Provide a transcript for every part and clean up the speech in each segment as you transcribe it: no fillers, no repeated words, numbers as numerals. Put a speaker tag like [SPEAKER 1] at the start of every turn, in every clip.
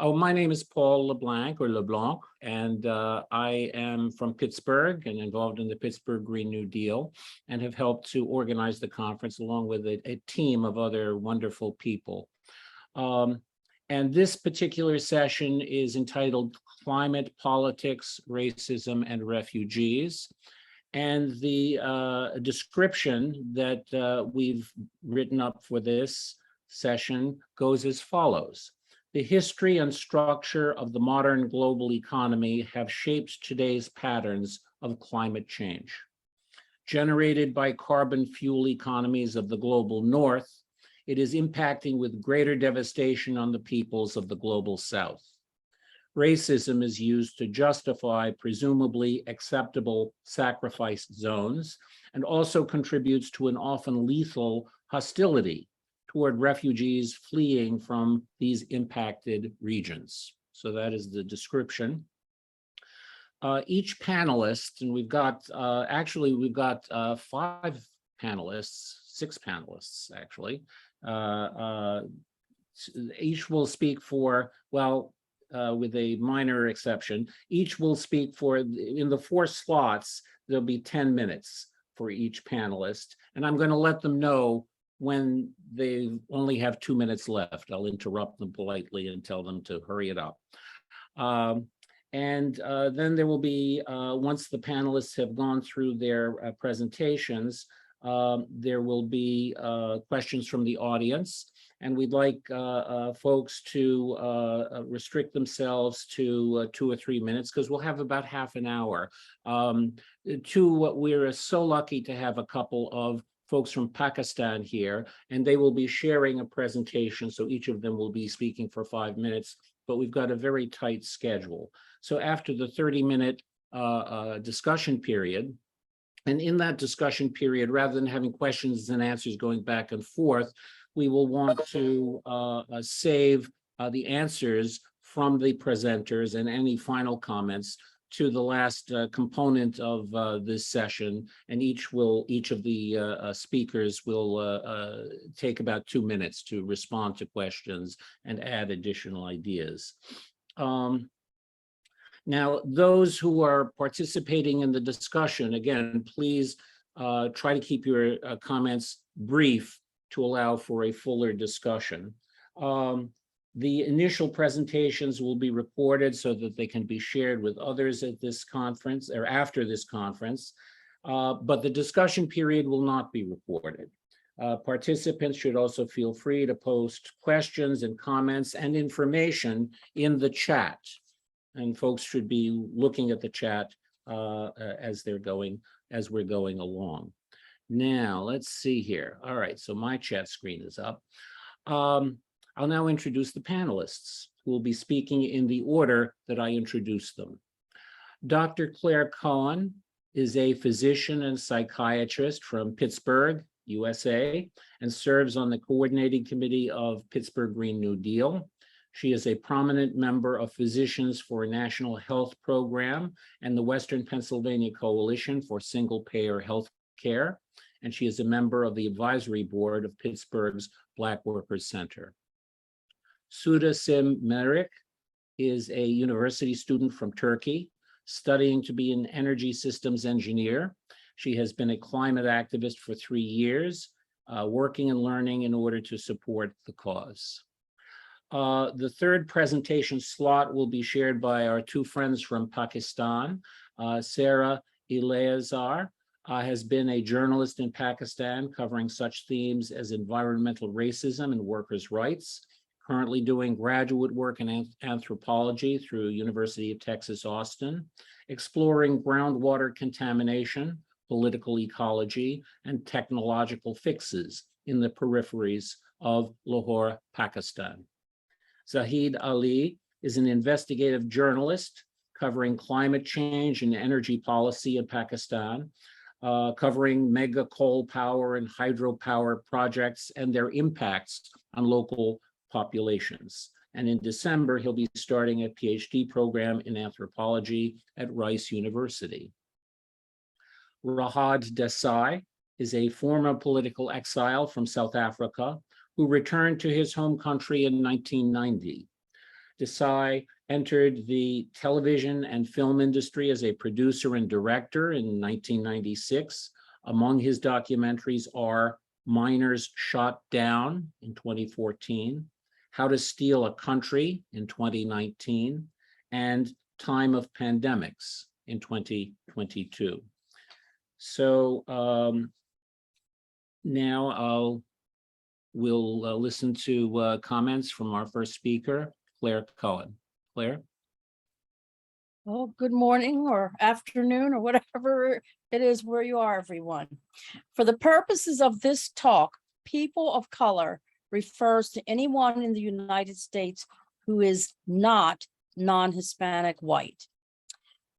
[SPEAKER 1] My name is Paul LeBlanc, and I am from Pittsburgh and involved in the Pittsburgh Green New Deal and have helped to organize the conference along with a team of other wonderful people. And this particular session is entitled Climate Politics, Racism, and Refugees. And the description that we've written up for this session goes as follows. The history and structure of the modern global economy have shaped today's patterns of climate change. Generated by carbon fuel economies of the global north, it is impacting with greater devastation on the peoples of the global south. Racism is used to justify presumably acceptable sacrifice zones and also contributes to an often lethal hostility toward refugees fleeing from these impacted regions. So that is the description. Each panelist, and we've got 5 panelists, 6 panelists actually. Each will speak for, with a minor exception, each will speak for, in the 4 slots, there'll be 10 minutes for each panelist. And I'm going to let them know when they only have 2 minutes left. I'll interrupt them politely and tell them to hurry it up. Then there will be, once the panelists have gone through their presentations, there will be questions from the audience. And we'd like folks to restrict themselves to 2 or 3 minutes because we'll have about half an hour. We're so lucky to have a couple of folks from Pakistan here, and they will be sharing a presentation. So each of them will be speaking for 5 minutes, but we've got a very tight schedule. So after the 30-minute discussion period, and in that discussion period, rather than having questions and answers going back and forth, we will want to save the answers from the presenters and any final comments to the last component of this session, and each of the speakers will take about 2 minutes to respond to questions and add additional ideas. Now, those who are participating in the discussion, again, please try to keep your comments brief to allow for a fuller discussion. The initial presentations will be recorded so that they can be shared with others at this conference or after this conference, but the discussion period will not be recorded. Participants should also feel free to post questions and comments and information in the chat. And folks should be looking at the chat as we're going along. Now, let's see here. All right, so my chat screen is up. I'll now introduce the panelists who will be speaking in the order that I introduced them. Dr. Claire Kahn is a physician and psychiatrist from Pittsburgh, USA, and serves on the coordinating committee of Pittsburgh Green New Deal. She is a prominent member of Physicians for National Health Program and the Western Pennsylvania Coalition for Single-Payer Health Care, and she is a member of the advisory board of Pittsburgh's Black Workers Center. Suda Meriç is a university student from Turkey, studying to be an energy systems engineer. She has been a climate activist for 3 years, working and learning in order to support the cause. The third presentation slot will be shared by our 2 friends from Pakistan. Sarah Liazer has been a journalist in Pakistan covering such themes as environmental racism and workers' rights, currently doing graduate work in anthropology through University of Texas, Austin, exploring groundwater contamination, political ecology, and technological fixes in the peripheries of Lahore, Pakistan. Zahid Ali is an investigative journalist covering climate change and energy policy in Pakistan, covering mega coal power and hydropower projects and their impacts on local populations. And in December, he'll be starting a PhD program in anthropology at Rice University. Rehad Desai is a former political exile from South Africa who returned to his home country in 1990. Desai entered the television and film industry as a producer and director in 1996. Among his documentaries are Miners Shot Down in 2014, How to Steal a Country in 2019, and Time of Pandemics in 2022. So now we'll listen to comments from our first speaker, Claire Kahn. Claire?
[SPEAKER 2] Well, good morning or afternoon or whatever it is where you are, everyone. For the purposes of this talk, people of color refers to anyone in the United States who is not non-Hispanic white.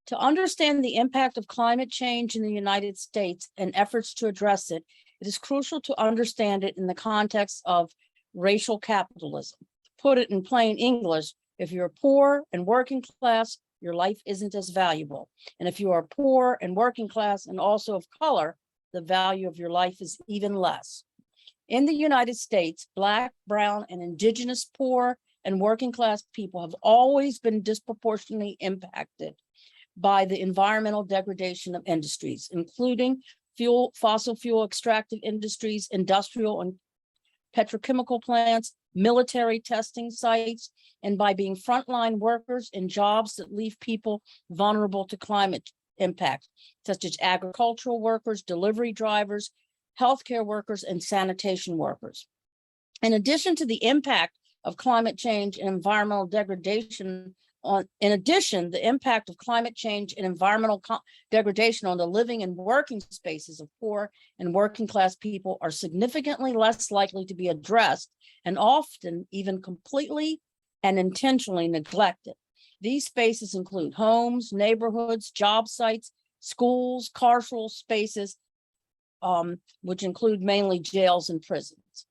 [SPEAKER 2] To understand the impact of climate change in the United States and efforts to address it, it is crucial to understand it in the context of racial capitalism. To put it in plain English, if you're poor and working class, your life isn't as valuable. And if you are poor and working class and also of color, the value of your life is even less. In the United States, Black, brown, and indigenous poor and working class people have always been disproportionately impacted by the environmental degradation of industries, including fossil fuel extractive industries, industrial and petrochemical plants, military testing sites, and by being frontline workers in jobs that leave people vulnerable to climate impact, such as agricultural workers, delivery drivers, healthcare workers, and sanitation workers. In addition to the impact of climate change and environmental degradation the impact of climate change and environmental degradation on the living and working spaces of poor and working class people are significantly less likely to be addressed and often even completely and intentionally neglected. These spaces include homes, neighborhoods, job sites, schools, carceral spaces, which include mainly jails and prisons.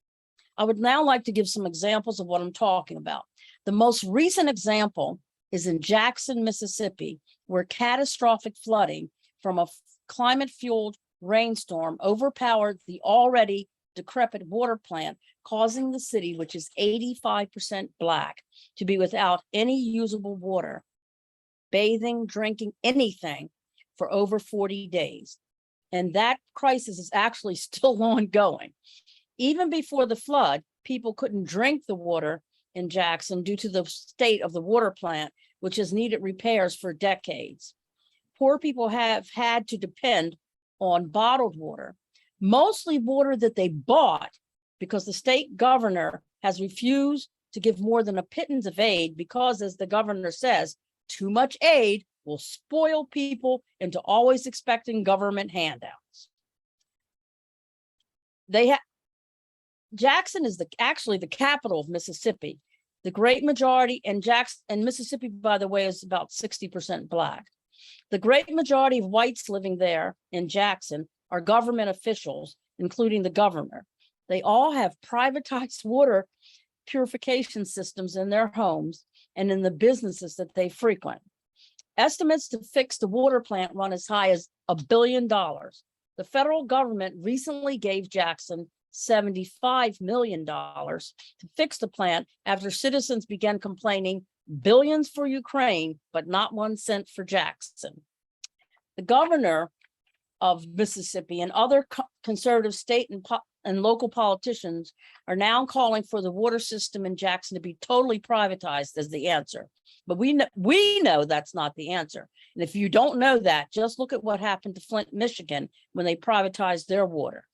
[SPEAKER 2] I would now like to give some examples of what I'm talking about. The most recent example is in Jackson, Mississippi, where catastrophic flooding from a climate-fueled rainstorm overpowered the already decrepit water plant, causing the city, which is 85% Black, to be without any usable water, bathing, drinking, anything for over 40 days. And that crisis is actually still ongoing. Even before the flood, people couldn't drink the water in Jackson due to the state of the water plant, which has needed repairs for decades. Poor people have had to depend on bottled water, mostly water that they bought because the state governor has refused to give more than a pittance of aid because, as the governor says, too much aid will spoil people into always expecting government handouts. Jackson is actually the capital of Mississippi. The great majority, and Mississippi, by the way, is about 60% Black. The great majority of whites living there in Jackson are government officials, including the governor. They all have privatized water purification systems in their homes and in the businesses that they frequent. Estimates to fix the water plant run as high as $1 billion. The federal government recently gave Jackson $75 million to fix the plant after citizens began complaining billions for Ukraine, but not 1 cent for Jackson. The governor of Mississippi and other conservative state and local politicians are now calling for the water system in Jackson to be totally privatized as the answer. But we know that's not the answer. And if you don't know that, just look at what happened to Flint, Michigan, when they privatized their water.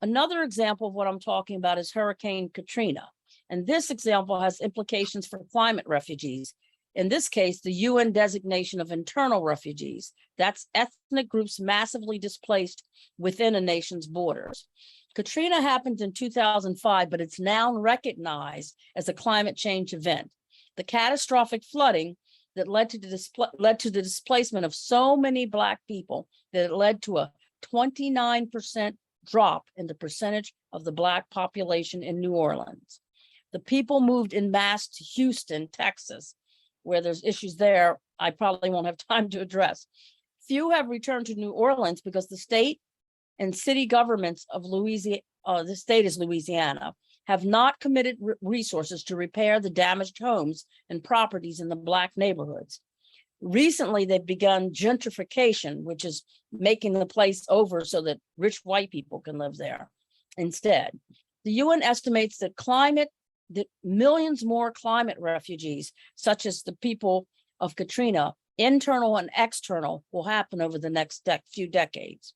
[SPEAKER 2] Another example of what I'm talking about is Hurricane Katrina. And this example has implications for climate refugees. In this case, the UN designation of internal refugees. That's ethnic groups massively displaced within a nation's borders. Katrina happened in 2005, but it's now recognized as a climate change event. The catastrophic flooding that led to the displacement of so many Black people that it led to a 29% drop in the percentage of the Black population in New Orleans. The people moved en masse to Houston, Texas, where there's issues there I probably won't have time to address. Few have returned to New Orleans because the state and city governments of Louisiana, the state is Louisiana, have not committed resources to repair the damaged homes and properties in the Black neighborhoods. Recently, they've begun gentrification, which is making the place over so that rich white people can live there instead. The UN estimates that millions more climate refugees, such as the people of Katrina, internal and external, will happen over the next few decades.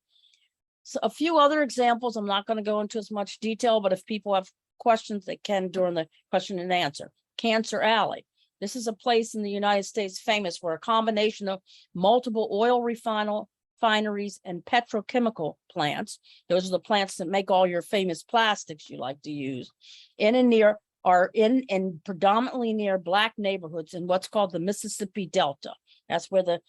[SPEAKER 2] So a few other examples, I'm not going to go into as much detail, but if people have questions, they can during the question and answer. Cancer Alley. This is a place in the United States famous for a combination of multiple oil refineries and petrochemical plants. Those are the plants that make all your famous plastics you like to use. Are in predominantly near Black neighborhoods in what's called the Mississippi Delta. That's where the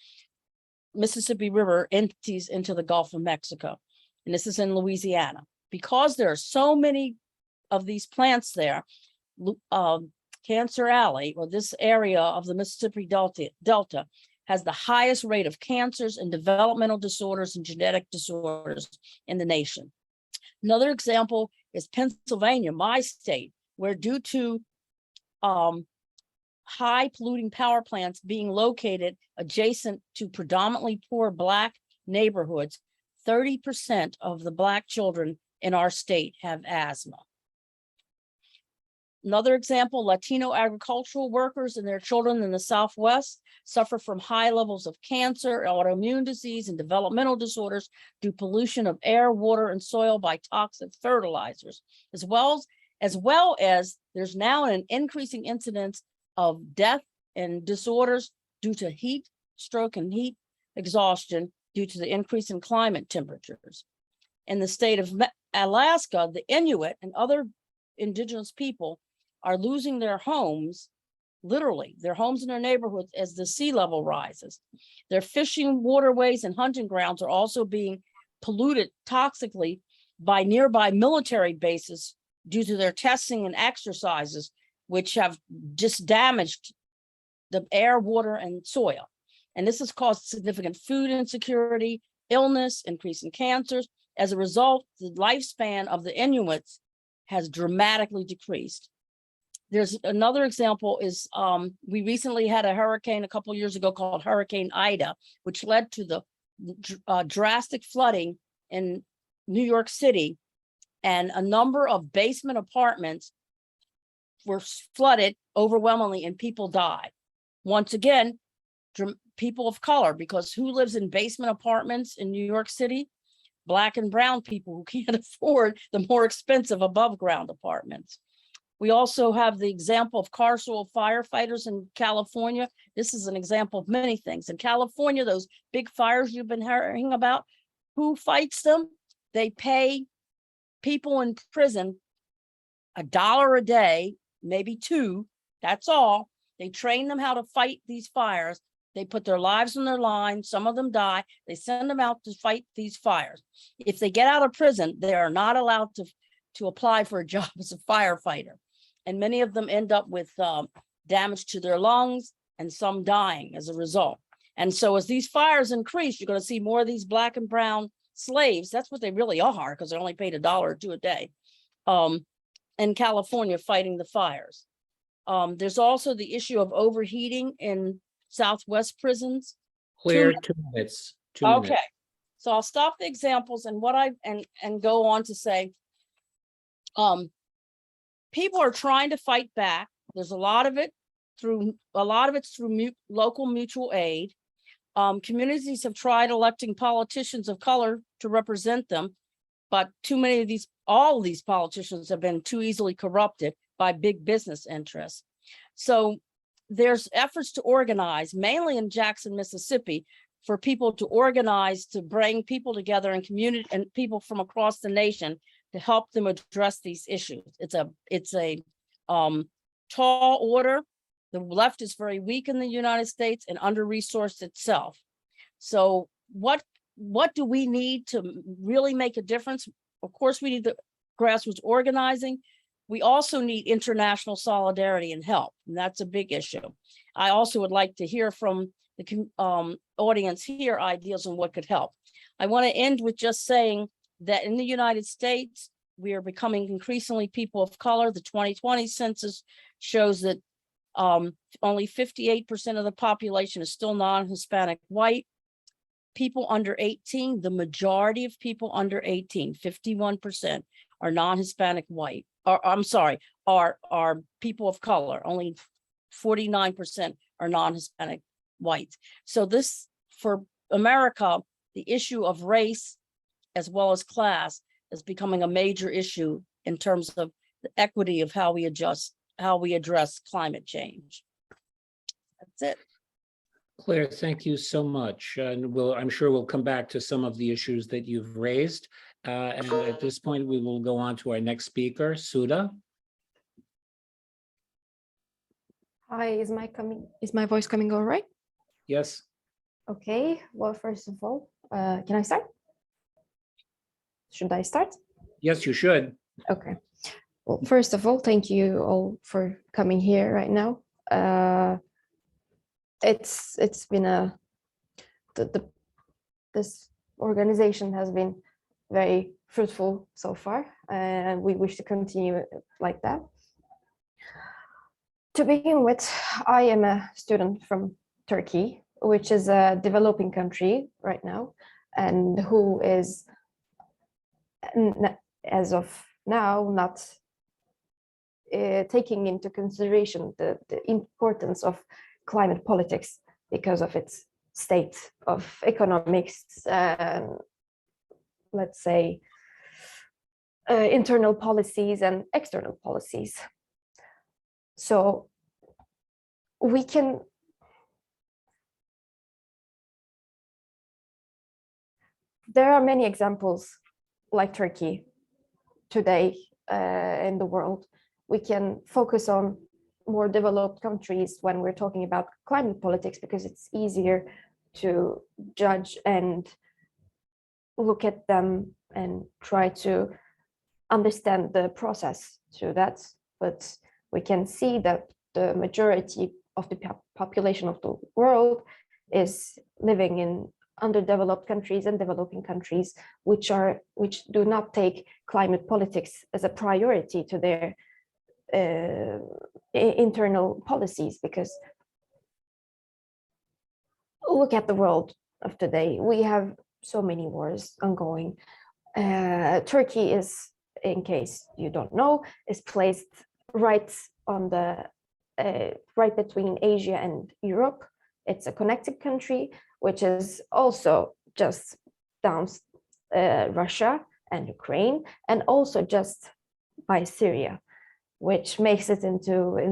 [SPEAKER 2] Mississippi River empties into the Gulf of Mexico. And this is in Louisiana. Because there are so many of these plants there, Cancer Alley, or this area of the Mississippi Delta, has the highest rate of cancers and developmental disorders and genetic disorders in the nation. Another example is Pennsylvania, my state, where due to high polluting power plants being located adjacent to predominantly poor Black neighborhoods, 30% of the Black children in our state have asthma. Another example, Latino agricultural workers and their children in the Southwest suffer from high levels of cancer, autoimmune disease, and developmental disorders due to pollution of air, water, and soil by toxic fertilizers, as well as there's now an increasing incidence of death and disorders due to heat stroke and heat exhaustion due to the increase in climate temperatures. In the state of Alaska, the Inuit and other indigenous people are losing their homes, literally their homes in their neighborhoods, as the sea level rises. Their fishing waterways and hunting grounds are also being polluted toxically by nearby military bases due to their testing and exercises, which have just damaged the air, water, and soil. And this has caused significant food insecurity, illness, increase in cancers. As a result, the lifespan of the Inuits has dramatically decreased. There's another example is we recently had a hurricane a couple of years ago called Hurricane Ida, which led to the drastic flooding in New York City, and a number of basement apartments were flooded overwhelmingly and people died. Once again, people of color, because who lives in basement apartments in New York City? Black and brown people who can't afford the more expensive above ground apartments. We also have the example of Carson firefighters in California. This is an example of many things. In California, those big fires you've been hearing about, who fights them? They pay people in prison $1 a day, maybe $2, that's all. They train them how to fight these fires. They put their lives on their line. Some of them die. They send them out to fight these fires. If they get out of prison, they are not allowed to apply for a job as a firefighter. And many of them end up with damage to their lungs and some dying as a result. And so as these fires increase, you're going to see more of these Black and brown slaves. That's what they really are, because they're only paid $1 or $2 a day in California fighting the fires. There's also the issue of overheating in Southwest prisons.
[SPEAKER 1] Claire, 2 minutes. 2 minutes.
[SPEAKER 2] Okay, so I'll stop the examples and and go on to say, people are trying to fight back. There's a lot of it's through local mutual aid. Communities have tried electing politicians of color to represent them, but all of these politicians have been too easily corrupted by big business interests. So there's efforts to organize, mainly in Jackson, Mississippi, for people to organize, to bring people together in community and people from across the nation to help them address these issues. It's a tall order. The left is very weak in the United States and under-resourced itself. So what do we need to really make a difference? Of course, we need the grassroots organizing. We also need international solidarity and help, and that's a big issue. I also would like to hear from the audience here ideas on what could help. I want to end with just saying that in the United States, we are becoming increasingly people of color. The 2020 census shows that only 58% of the population is still non-Hispanic white. People under 18, the majority of people under 18, 51% are non-Hispanic white, or I'm sorry, are people of color. Only 49% are non-Hispanic white. So this, for America, the issue of race as well as class is becoming a major issue in terms of the equity of how we address climate change. That's it.
[SPEAKER 1] Claire, thank you so much. And I'm sure we'll come back to some of the issues that you've raised. And at this point, we will go on to our next speaker, Suda.
[SPEAKER 3] Hi, is my voice coming all right?
[SPEAKER 1] Yes.
[SPEAKER 3] Okay, well, first of all, can I start? Should I start?
[SPEAKER 1] Yes, you should.
[SPEAKER 3] Okay. Well, first of all, thank you all for coming here right now. It's been this organization has been very fruitful so far, and we wish to continue it like that. To begin with, I am a student from Turkey, which is a developing country right now, and who is, as of now, not taking into consideration the importance of climate politics because of its state of economics and, let's say, internal policies and external policies. So there are many examples like Turkey today in the world. We can focus on more developed countries when we're talking about climate politics because it's easier to judge and look at them and try to understand the process to that. But we can see that the majority of the population of the world is living in underdeveloped countries and developing countries, which do not take climate politics as a priority to their internal policies. Because look at the world of today, we have so many wars ongoing. Turkey is, in case you don't know, is placed right on the right between Asia and Europe. It's a connected country, which is also just down Russia and Ukraine, and also just by Syria, which makes it in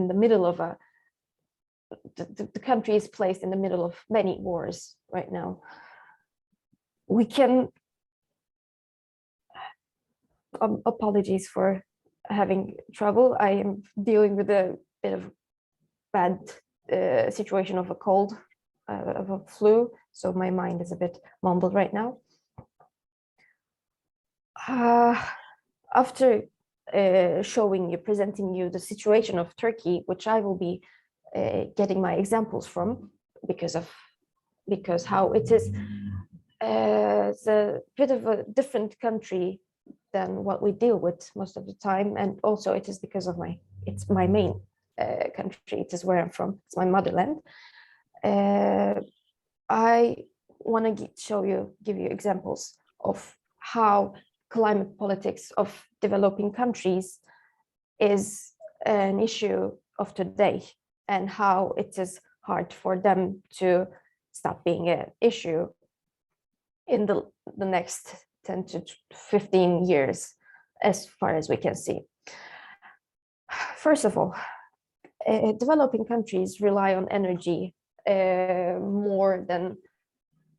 [SPEAKER 3] the middle of the country is placed in the middle of many wars right now. We can, apologies for having trouble. I am dealing with a bit of bad situation of a cold, of a flu, so my mind is a bit mumbled right now. After presenting you the situation of Turkey, which I will be getting my examples from because how it is, it's a bit of a different country than what we deal with most of the time, and also it is because of it's my main country. It is where I'm from. It's my motherland. I want to give you examples of how climate politics of developing countries is an issue of today, and how it is hard for them to stop being an issue in the next 10 to 15 years, as far as we can see. First of all, developing countries rely on energy more than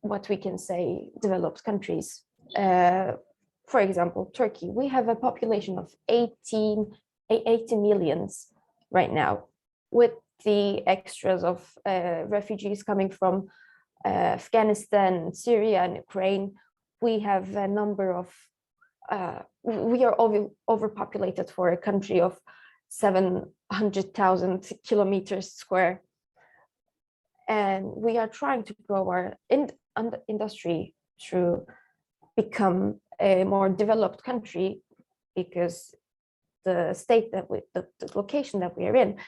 [SPEAKER 3] what we can say developed countries. For example, Turkey, we have a population of 80 millions right now, with the extras of refugees coming from Afghanistan, Syria, and Ukraine. We have a number of, we are overpopulated for a country of 700,000 kilometers square. And we are trying to grow our industry to become a more developed country because the state that the location that we are in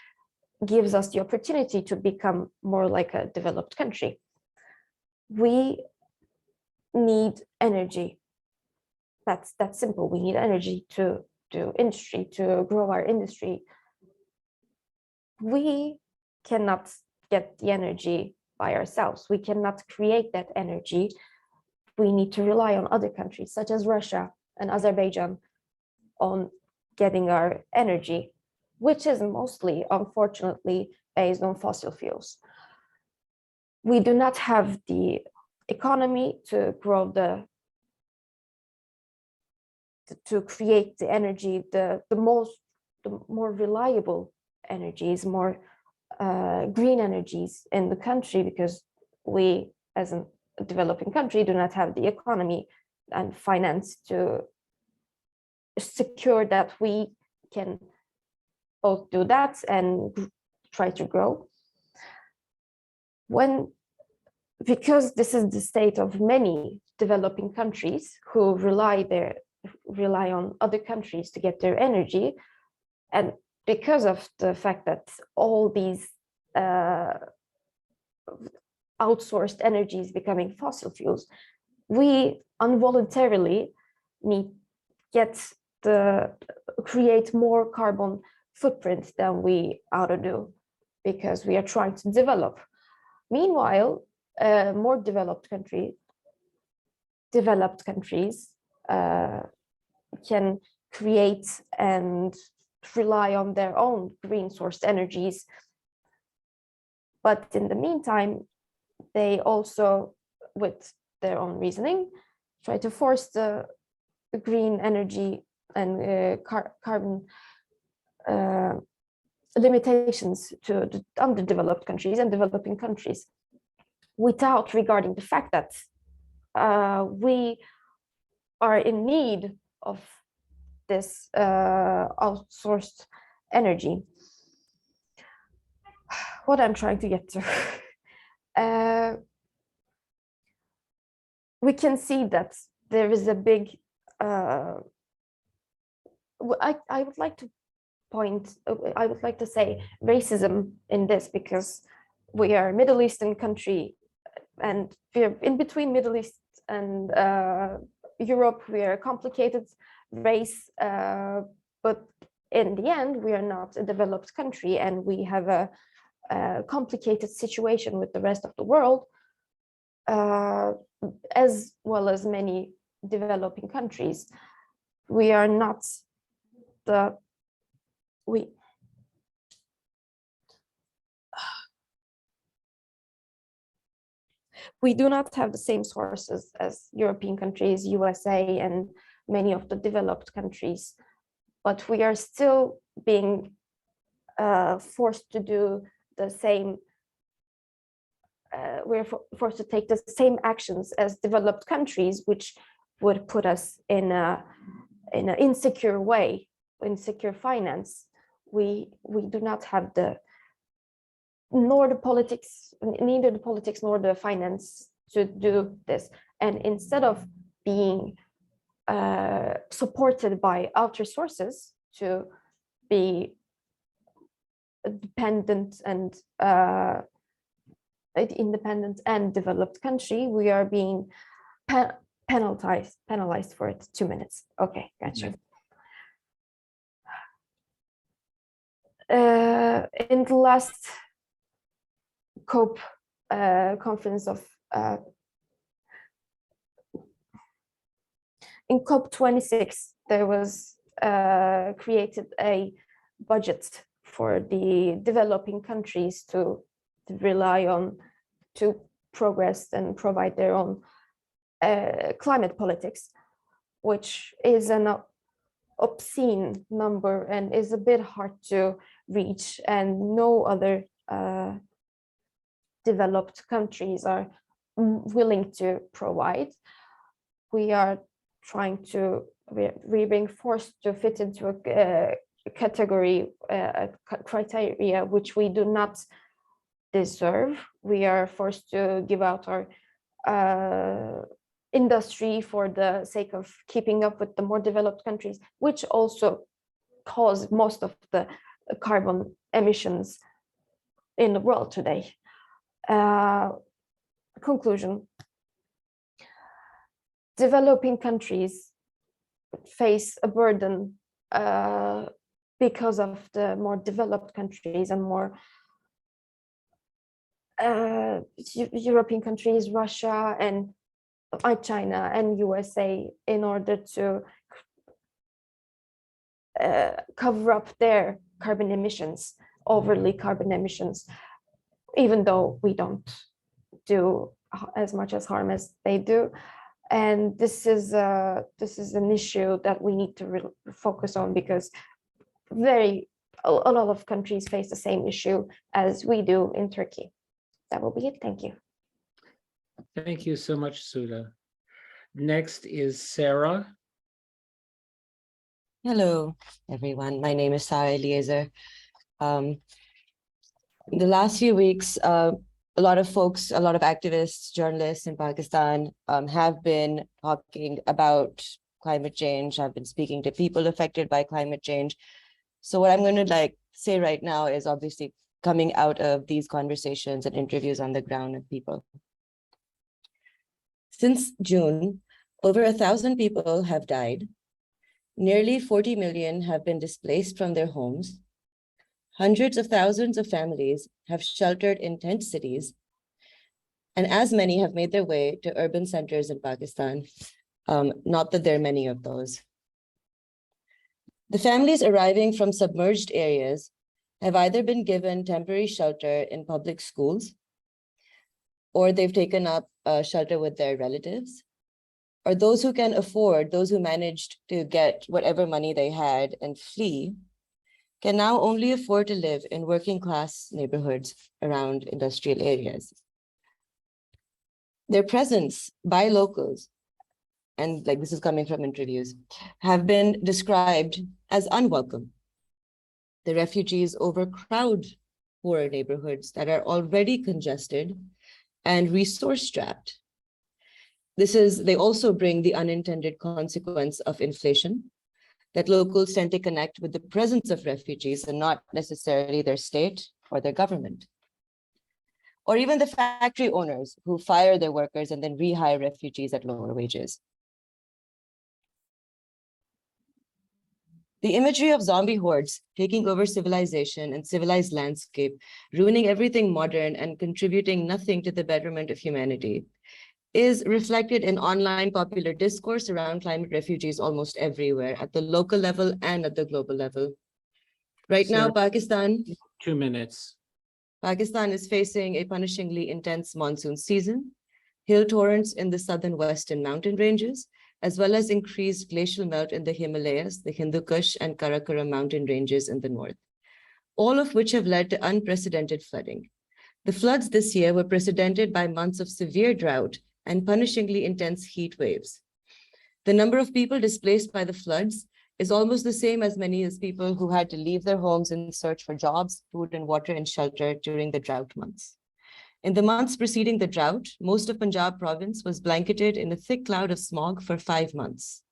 [SPEAKER 3] gives us the opportunity to become more like a developed country. We need energy. That's simple. We need energy to do industry, to grow our industry. We cannot get the energy by ourselves. We cannot create that energy. We need to rely on other countries such as Russia and Azerbaijan on getting our energy, which is mostly, unfortunately, based on fossil fuels. We do not have the economy to grow to create the energy, the more reliable energies, more green energies in the country, because we, as a developing country, do not have the economy and finance to secure that we can both do that and try to grow. Because this is the state of many developing countries who rely on other countries to get their energy, and because of the fact that all these outsourced energy is becoming fossil fuels, we involuntarily create more carbon footprint than we ought to do, because we are trying to develop. Meanwhile, more developed countries can create and rely on their own green sourced energies. But in the meantime, they also, with their own reasoning, try to force the green energy and carbon limitations to the underdeveloped countries and developing countries, without regarding the fact that we are in need of this outsourced energy. What I'm trying to get to, we can see that there is a big, I would like to say racism in this, because we are a Middle Eastern country, and we're in between Middle East and Europe. We are a complicated race, but in the end, we are not a developed country, and we have a complicated situation with the rest of the world, as well as many developing countries. We are not we do not have the same sources as European countries, USA, and many of the developed countries, but we are still being forced to do the same. We're forced to take the same actions as developed countries, which would put us in an insecure way, insecure finance. We do not have neither the politics nor the finance to do this. And instead of being supported by outer sources to be dependent and independent and developed country, we are being penalized for it. 2 minutes. Okay, gotcha. In the last COP conference in COP26, there was created a budget for the developing countries to rely on to progress and provide their own climate politics, which is an obscene number and is a bit hard to reach, and no other developed countries are willing to provide. We're being forced to fit into a category, criteria which we do not deserve. We are forced to give out our industry for the sake of keeping up with the more developed countries, which also cause most of the carbon emissions in the world today. Conclusion. Developing countries face a burden because of the more developed countries and more European countries, Russia and China and USA, in order to cover up their carbon emissions, overly carbon emissions, even though we don't do as much as harm as they do. And this is an issue that we need to focus on, because a lot of countries face the same issue as we do in Turkey. That will be it. Thank you.
[SPEAKER 1] Thank you so much, Suda. Next is Sarah.
[SPEAKER 4] Hello, everyone. My name is Sarah Liazer. In the last few weeks, a lot of folks, a lot of activists, journalists in Pakistan have been talking about climate change, have been speaking to people affected by climate change. So what I'm going to say right now is obviously coming out of these conversations and interviews on the ground with people. Since June, over 1,000 people have died. Nearly 40 million have been displaced from their homes. Hundreds of thousands of families have sheltered in tent cities, and as many have made their way to urban centers in Pakistan. Not that there are many of those. The families arriving from submerged areas have either been given temporary shelter in public schools, or they've taken up shelter with their relatives, or those who can afford, those who managed to get whatever money they had and flee, can now only afford to live in working class neighborhoods around industrial areas. Their presence by locals, and this is coming from interviews, have been described as unwelcome. The refugees overcrowd poorer neighborhoods that are already congested and resource-strapped. They also bring the unintended consequence of inflation, that locals tend to connect with the presence of refugees and not necessarily their state or their government. Or even the factory owners who fire their workers and then rehire refugees at lower wages. The imagery of zombie hordes taking over civilization and civilized landscape, ruining everything modern and contributing nothing to the betterment of humanity, is reflected in online popular discourse around climate refugees almost everywhere, at the local level and at the global level. Right now, Pakistan
[SPEAKER 1] 2 minutes.
[SPEAKER 4] Pakistan is facing a punishingly intense monsoon season, hill torrents in the southern western mountain ranges, as well as increased glacial melt in the Himalayas, the Hindu Kush and Karakoram mountain ranges in the north, all of which have led to unprecedented flooding. The floods this year were preceded by months of severe drought and punishingly intense heat waves. The number of people displaced by the floods is almost the same as many as people who had to leave their homes in search for jobs, food and water and shelter during the drought months. In the months preceding the drought, most of Punjab province was blanketed in a thick cloud of smog for 5 months.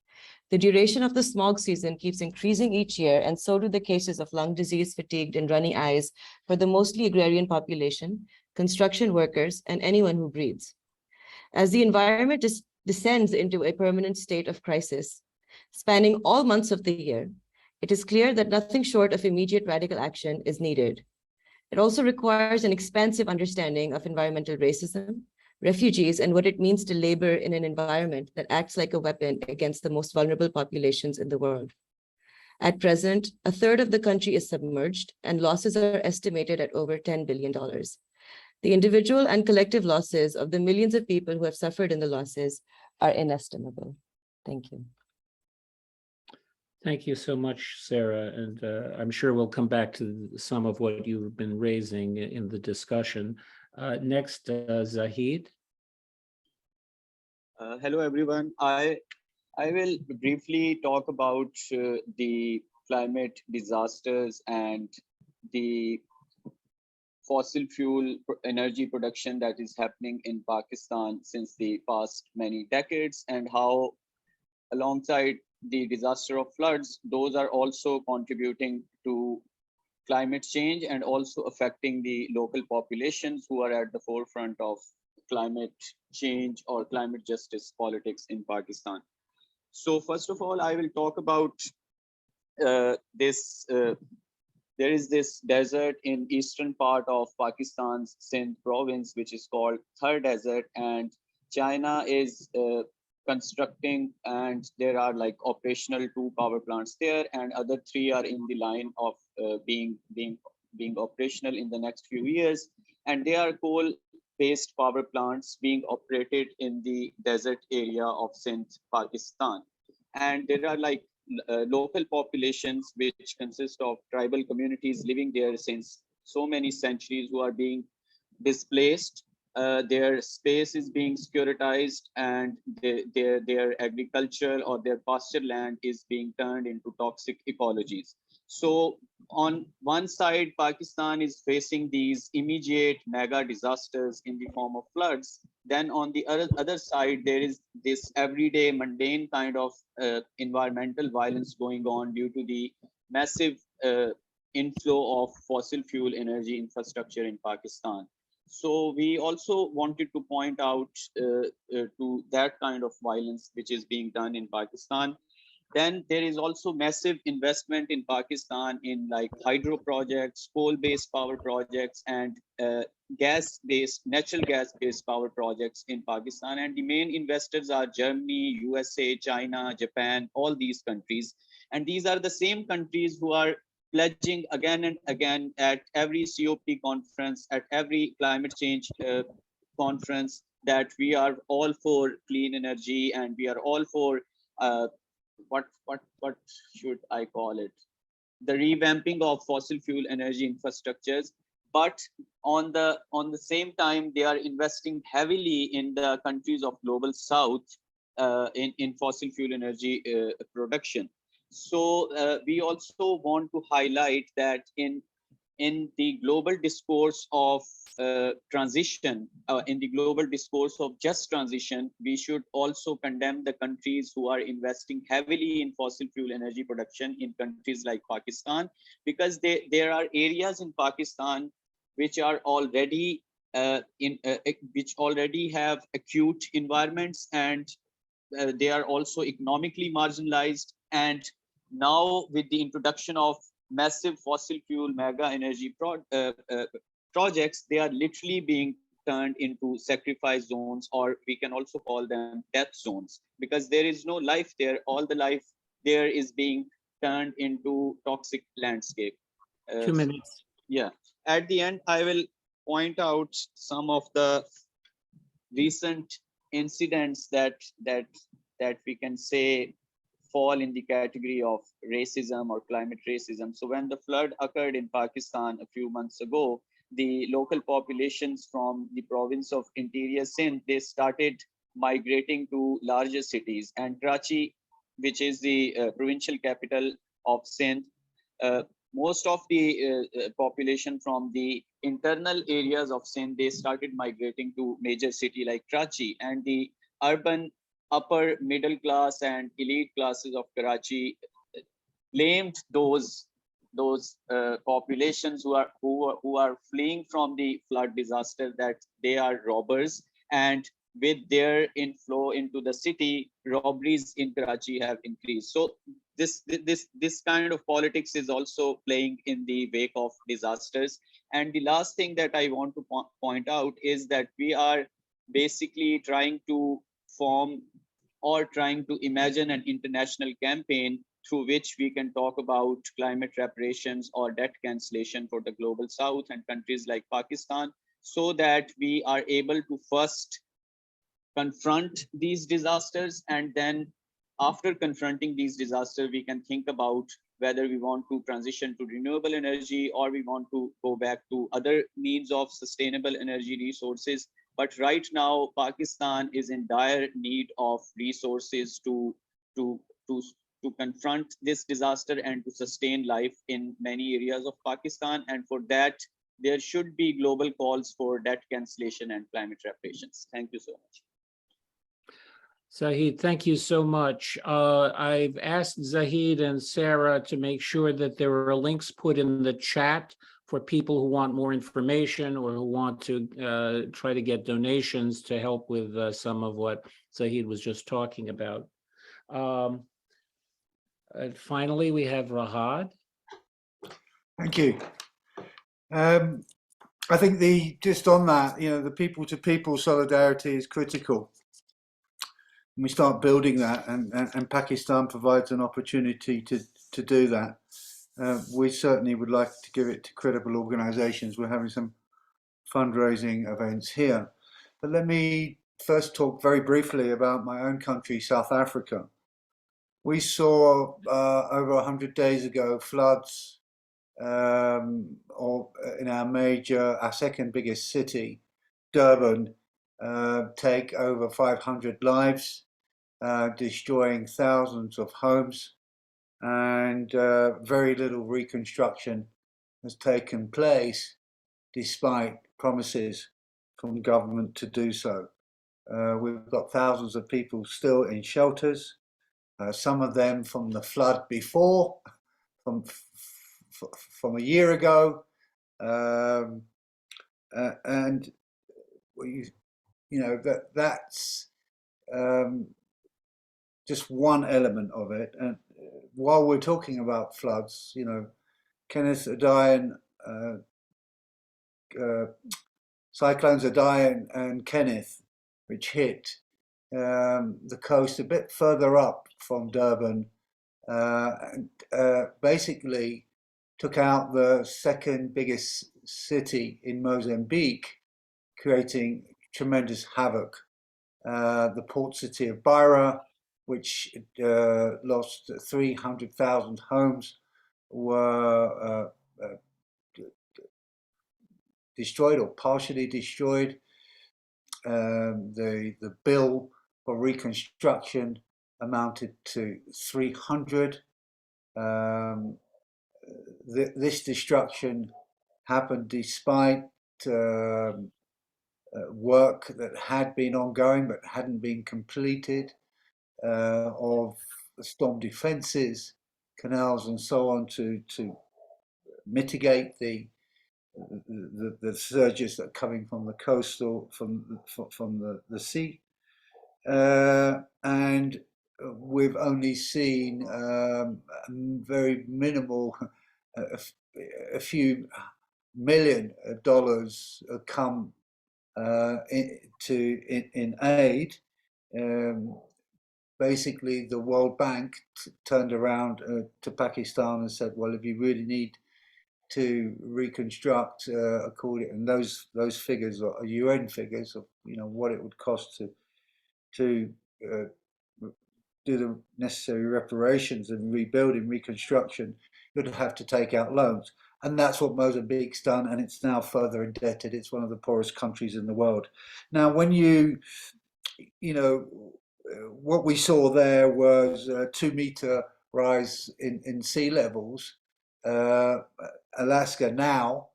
[SPEAKER 4] The duration of the smog season keeps increasing each year, and so do the cases of lung disease, fatigue, and runny eyes for the mostly agrarian population, construction workers, and anyone who breathes. As the environment descends into a permanent state of crisis, spanning all months of the year, it is clear that nothing short of immediate radical action is needed. It also requires an expansive understanding of environmental racism, refugees, and what it means to labor in an environment that acts like a weapon against the most vulnerable populations in the world. At present, a third of the country is submerged, and losses are estimated at over $10 billion. The individual and collective losses of the millions of people who have suffered in the losses are inestimable. Thank you.
[SPEAKER 1] Thank you so much, Sarah. And I'm sure we'll come back to some of what you've been raising in the discussion. Next, Zahid.
[SPEAKER 5] Hello, everyone. I will briefly talk about the climate disasters and the fossil fuel energy production that is happening in Pakistan since the past many decades, and how alongside the disaster of floods, those are also contributing to climate change and also affecting the local populations who are at the forefront of climate change or climate justice politics in Pakistan. So first of all, I will talk about this. There is this desert in eastern part of Pakistan's Sindh province, which is called Thar Desert, and China is constructing, and there are like operational 2 power plants there, and other 3 are in the line of being operational in the next few years. And they are coal-based power plants being operated in the desert area of Sindh, Pakistan. And there are like local populations which consist of tribal communities living there since so many centuries who are being displaced. Their space is being securitized, and their agriculture or their pasture land is being turned into toxic ecologies. So on one side, Pakistan is facing these immediate mega disasters in the form of floods. Then on the other side, there is this everyday mundane kind of environmental violence going on due to the massive inflow of fossil fuel energy infrastructure in Pakistan. So we also wanted to point out to that kind of violence which is being done in Pakistan. Then there is also massive investment in Pakistan in like hydro projects, coal-based power projects, and natural gas-based power projects in Pakistan. And the main investors are Germany, USA, China, Japan, all these countries. And these are the same countries who are pledging again and again at every COP conference, at every climate change conference, that we are all for clean energy and we are all for what should I call it? The revamping of fossil fuel energy infrastructures. But on the same time, they are investing heavily in the countries of global south in fossil fuel energy production. So we also want to highlight that in the global discourse of transition, in the global discourse of just transition, we should also condemn the countries who are investing heavily in fossil fuel energy production in countries like Pakistan, because there are areas in Pakistan which are already which already have acute environments, and they are also economically marginalized. And now with the introduction of massive fossil fuel mega energy projects, they are literally being turned into sacrifice zones, or we can also call them death zones, because there is no life there. All the life there is being turned into toxic landscape.
[SPEAKER 1] 2 minutes.
[SPEAKER 5] Yeah. At the end, I will point out some of the recent incidents that we can say fall in the category of racism or climate racism. So when the flood occurred in Pakistan a few months ago, the local populations from the province of Interior Sindh, they started migrating to larger cities. And Karachi, which is the provincial capital of Sindh, most of the population from the internal areas of Sindh, they started migrating to major city like Karachi, and the urban upper middle class and elite classes of Karachi blamed those populations who are fleeing from the flood disaster, that they are robbers, and with their inflow into the city, robberies in Karachi have increased. So this kind of politics is also playing in the wake of disasters. And the last thing that I want to point out is that we are basically trying to form or trying to imagine an international campaign through which we can talk about climate reparations or debt cancellation for the global south and countries like Pakistan, so that we are able to first confront these disasters, and then after confronting these disasters, we can think about whether we want to transition to renewable energy or we want to go back to other means of sustainable energy resources. But right now, Pakistan is in dire need of resources to confront this disaster and to sustain life in many areas of Pakistan. And for that, there should be global calls for debt cancellation and climate reparations. Thank you so much.
[SPEAKER 1] Zahid, thank you so much. I've asked Zahid and Sarah to make sure that there are links put in the chat for people who want more information or who want to try to get donations to help with some of what Zahid was just talking about. And finally, we have Rehad.
[SPEAKER 6] Thank you. I think just on that, the people-to-people solidarity is critical. And we start building that, and Pakistan provides an opportunity to do that. We certainly would like to give it to credible organisations. We're having some fundraising events here. But let me first talk very briefly about my own country, South Africa. We saw over 100 days ago floods in our second biggest city, Durban, take over 500 lives, destroying thousands of homes, and very little reconstruction has taken place despite promises from government to do so. We've got thousands of people still in shelters, some of them from the flood before, from a year ago, and that's just one element of it. And while we're talking about floods, Kenneth Adai cyclones Adai and Kenneth, which hit the coast a bit further up from Durban, basically took out the second biggest city in Mozambique, creating tremendous havoc. The port city of Beira, which lost 300,000 homes, were destroyed or partially destroyed. The bill for reconstruction amounted to 300. This destruction happened despite work that had been ongoing but hadn't been completed, of storm defences, canals and so on to mitigate the surges that are coming from the coast or from the sea. And we've only seen very minimal, a few $1 million come in aid. Basically, the World Bank turned around to Pakistan and said, well, if you really need to reconstruct according, and those figures are UN figures of what it would cost to do the necessary reparations and rebuilding, reconstruction, you'd have to take out loans. And that's what Mozambique's done, and it's now further indebted. It's one of the poorest countries in the world. Now, when what we saw there was a 2-meter rise in sea levels. Alaska now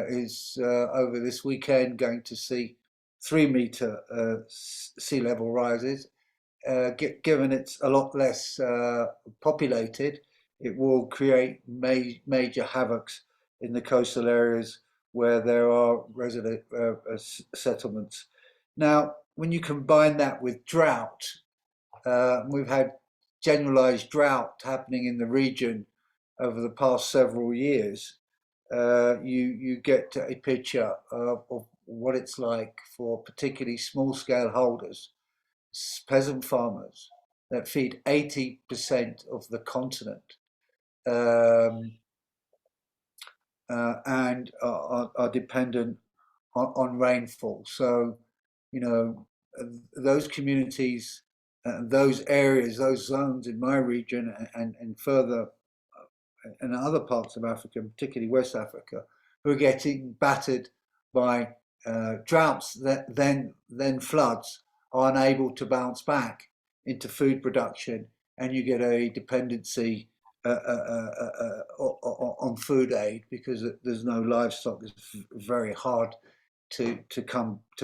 [SPEAKER 6] is over this weekend going to see 3-meter sea level rises. Given it's a lot less populated, it will create major havocs in the coastal areas where there are resident settlements. Now, when you combine that with drought, we've had generalized drought happening in the region over the past several years, you get a picture of what it's like for particularly small-scale holders, peasant farmers that feed 80% of the continent, and are dependent on rainfall. So, those communities, those areas, those zones in my region and further in other parts of Africa, particularly West Africa, who are getting battered by droughts that then floods, are unable to bounce back into food production, and you get a dependency on food aid because there's no livestock. It's very hard to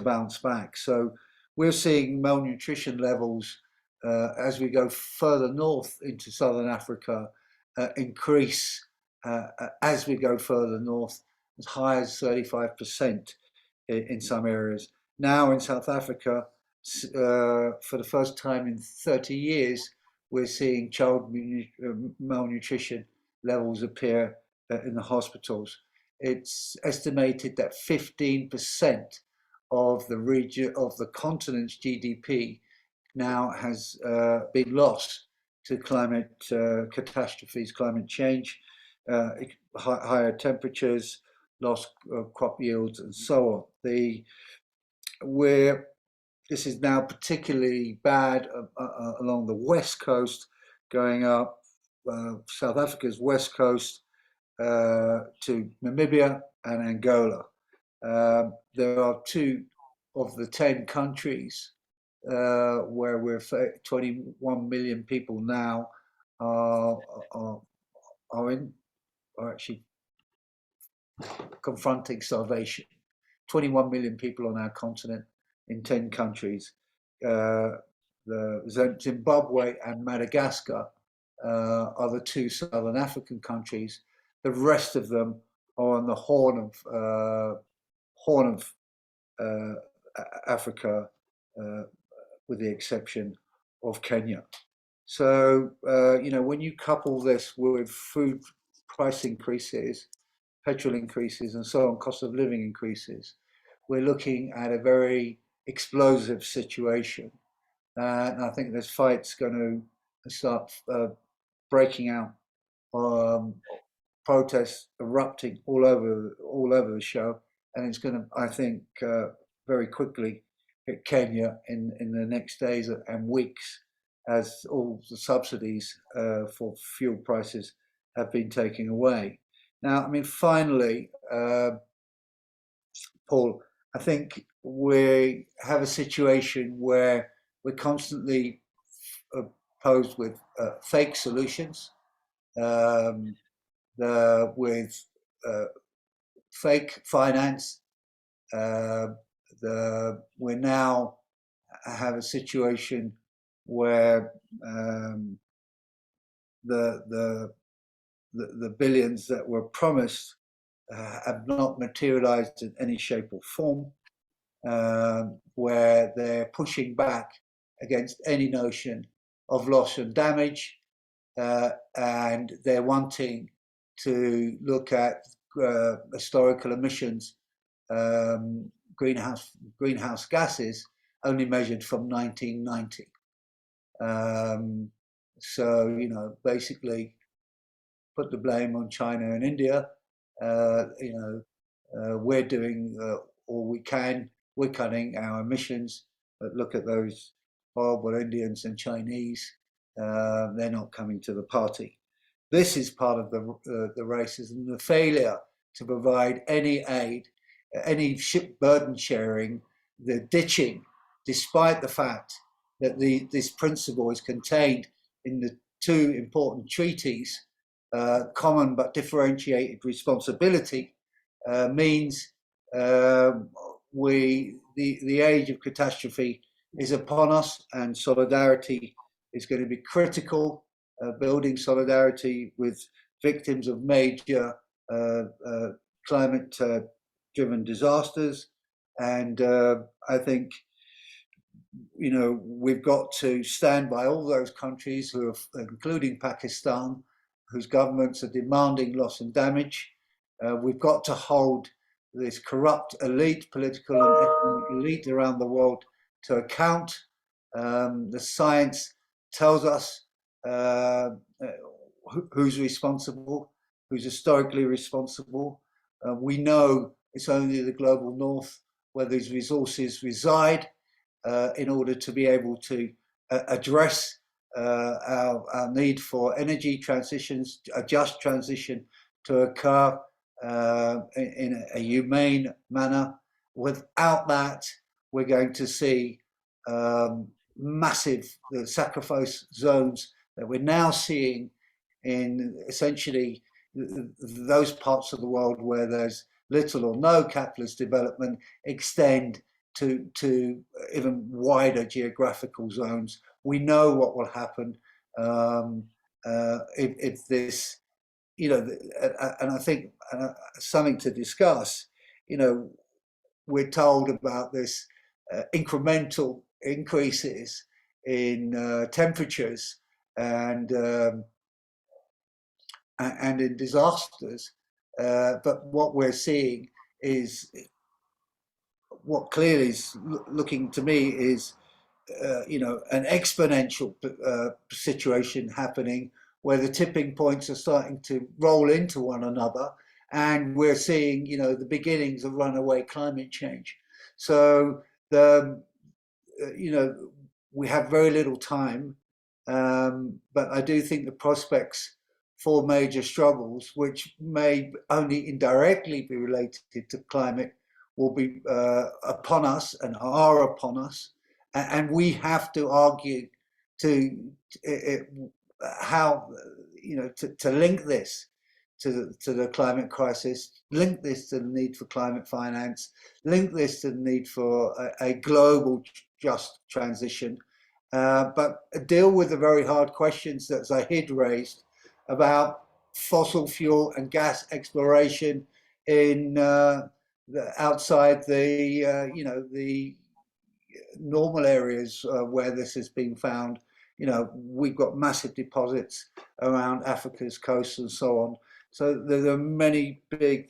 [SPEAKER 6] bounce back. So we're seeing malnutrition levels as we go further north into southern Africa increase as we go further north, as high as 35% in some areas. Now in South Africa, for the first time in 30 years, we're seeing child malnutrition levels appear in the hospitals. It's estimated that 15% of the region of the continent's GDP now has been lost to climate catastrophes, climate change, higher temperatures, lost crop yields, and so on. This is now particularly bad along the west coast, going up South Africa's west coast to Namibia and Angola. There are 2 of the 10 countries where we're 21 million people now are actually confronting starvation. 21 million people on our continent in 10 countries. The Zimbabwe and Madagascar are the 2 southern African countries. The rest of them are on the Horn of Africa, with the exception of Kenya. So, when you couple this with food price increases, petrol increases, and so on, cost of living increases, we're looking at a very explosive situation. And I think this fight's going to start breaking out, protests erupting all over the show, and it's going to, I think, very quickly hit Kenya in the next days and weeks, as all the subsidies for fuel prices have been taken away. Now, I mean, finally, Paul, I think we have a situation where we're constantly posed with fake solutions, with fake finance. We now have a situation where the billions that were promised have not materialized in any shape or form, where they're pushing back against any notion of loss and damage, and they're wanting to look at historical emissions, greenhouse gases, only measured from 1990. So, basically put the blame on China and India. We're doing all we can. We're cutting our emissions. But look at those horrible Indians and Chinese. They're not coming to the party. This is part of the racism, the failure to provide any aid, any ship burden sharing, the ditching, despite the fact that this principle is contained in the 2 important treaties. Common but differentiated responsibility means the age of catastrophe is upon us, and solidarity is going to be critical. Building solidarity with victims of major climate-driven disasters, and I think we've got to stand by all those countries who are, including Pakistan, whose governments are demanding loss and damage. We've got to hold this corrupt elite, political and economic elite around the world to account. The science tells us who's responsible, who's historically responsible. We know it's only the global north where these resources reside in order to be able to address our need for energy transitions, a just transition to occur in a humane manner. Without that, we're going to see massive sacrifice zones that we're now seeing in essentially those parts of the world where there's little or no capitalist development extend to even wider geographical zones. We know what will happen if this, you know, and I think something to discuss, you know, we're told about this incremental increases in temperatures and in disasters, but what we're seeing is what clearly is looking to me is you know, an exponential situation happening where the tipping points are starting to roll into one another, and we're seeing, you know, the beginnings of runaway climate change. So you know, we have very little time, but I do think the prospects for major struggles, which may only indirectly be related to climate, will be upon us and are upon us. And we have to argue to how, you know, to link this to the climate crisis, link this to the need for climate finance, link this to the need for a global just transition, but deal with the very hard questions that Zahid raised about fossil fuel and gas exploration in outside the you know, the normal areas where this has been found. You know, we've got massive deposits around Africa's coast and so on. So there are many big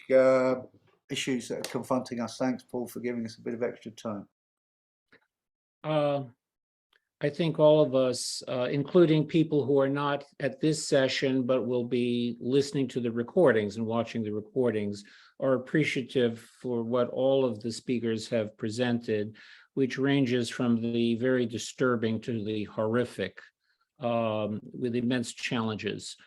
[SPEAKER 6] issues that are confronting us. Thanks, Paul, for giving us a bit of extra time.
[SPEAKER 1] I think all of us, including people who are not at this session, but will be listening to the recordings and watching the recordings, are appreciative for what all of the speakers have presented, which ranges from the very disturbing to the horrific, with immense challenges.